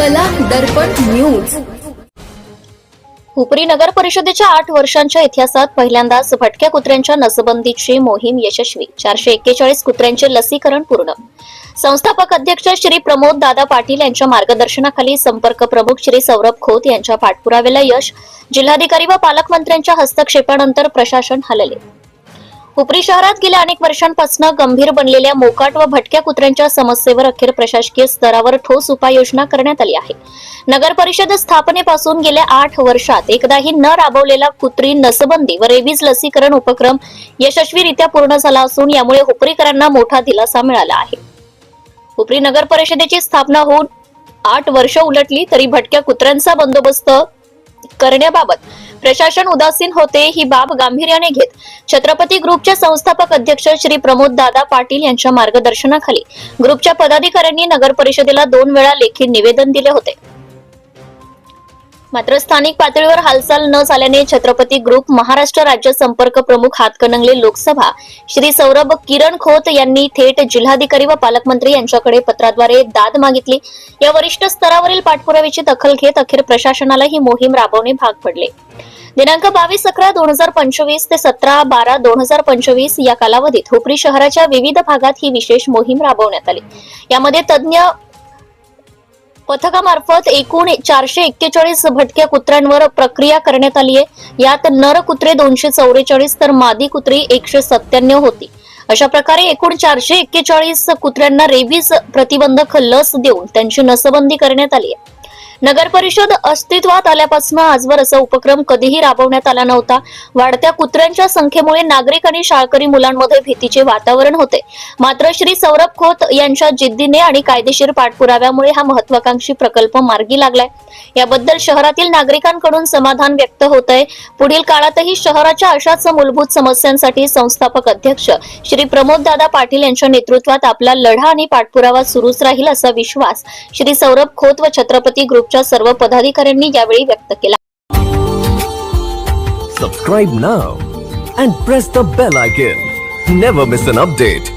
कला दर्पण न्यूज। हुपरी नगर परिषदेच्या 8 वर्षांच्या इतिहासात पहिल्यांदाच भटक्या कुत्र्यांच्या नसबंदीची मोहीम यशस्वी। 441 कुत्र्यांचे लसीकरण पूर्ण। संस्थापक अध्यक्ष श्री प्रमोद दादा पाटील यांच्या मार्गदर्शनाखाली संपर्क प्रमुख श्री सौरभ खोत यांच्या पाठपुराव्याला यश। जिल्हाधिकारी व पालकमंत्र्यांच्या हस्तक्षेपानंतर प्रशासन हलले। हुपरी शहरात गेल्या अनेक वर्षांपासून गंभीर बनलेल्या मोकाट व भटक्या कुत्र्यांच्या समस्येवर अखेर प्रशासकीय स्तरावर ठोस उपाययोजना करण्यात आली आहे। नगर परिषद स्थापनेपासून गेल्या 8 वर्षात एकदाही न राबवलेला कुत्री नसबंदी व रेबीज लसीकरण उपक्रम यशस्वीरित्या पूर्ण झाला असून यामुळे हुपरीकरांना मोठा दिलासा मिळाला आहे। हुपरी नगर परिषदेची स्थापना होऊन 8 वर्ष उलटली तरी भटक्या कुत्र्यांचा बंदोबस्त करण्याबाबत प्रशासन उदासीन होते। ही बाब गांभीर्याने घेत छत्रपती ग्रुपचे संस्थापक अध्यक्ष श्री प्रमोद दादा पाटील यांच्या मार्गदर्शनाखाली ग्रुपच्या पदाधिकाऱ्यांनी नगर परिषदेला 2 वेळा लेखी निवेदन दिले होते। मात्र स्थानिक पातळीवर हालचाल न झाल्याने छत्रपती ग्रुप महाराष्ट्र राज्य संपर्क प्रमुख हातकणंगले लोकसभा श्री सौरभ किरण खोत यांनी थेट जिल्हाधिकारी व पालकमंत्री यांच्याकडे पत्राद्वारे दाद मागितली। या वरिष्ठ स्तरावरील पाठपुराव्याची दखल घेत अखेर प्रशासनाला ही मोहीम राबवणे भाग पडले। दिनांक 22/11/2025 ते 17/12/2025 या कालावधीत हुपरी शहराच्या विविध भागात ही विशेष मोहीम राबवण्यात आली। यामध्ये तज्ञ पथकामार्फत एकूण 441 भटक्या कुत्र्यांवर प्रक्रिया करण्यात आली आहे। यात नर कुत्रे 244 तर मादी कुत्री 197 होती। अशा प्रकारे एकूण 441 कुत्र्यांना रेबीज प्रतिबंधक लस देऊन त्यांची नसबंदी करण्यात आली आहे। नगर परिषद अस्तित्वात आल्यापासून आजवर असा उपक्रम कधीही राबवण्यात आला नव्हता। वाढत्या कुत्र्यांच्या संख्येमुळे नागरिक आणि शाळकरी मुलांमध्ये भीतीचे वातावरण होते। मात्र श्री सौरभ खोत यांच्या जिद्दीने आणि कायदेशीर पाठपुराव्यामुळे हा महत्वाकांक्षी प्रकल्प मार्गी लागलाय। याबद्दल शहरातील नागरिकांकडून समाधान व्यक्त होत आहे। पुढील काळातही शहराच्या अशाच मूलभूत समस्यांसाठी संस्थापक अध्यक्ष श्री प्रमोद दादा पाटील यांच्या नेतृत्वात आपला लढा आणि पाठपुरावा सुरूच राहील असा विश्वास श्री सौरभ खोत व छत्रपती ग्रुपच्या सर्व पदाधिकाऱ्यांनी यावेळी व्यक्त केला। Subscribe now and press the bell icon. Never miss an update.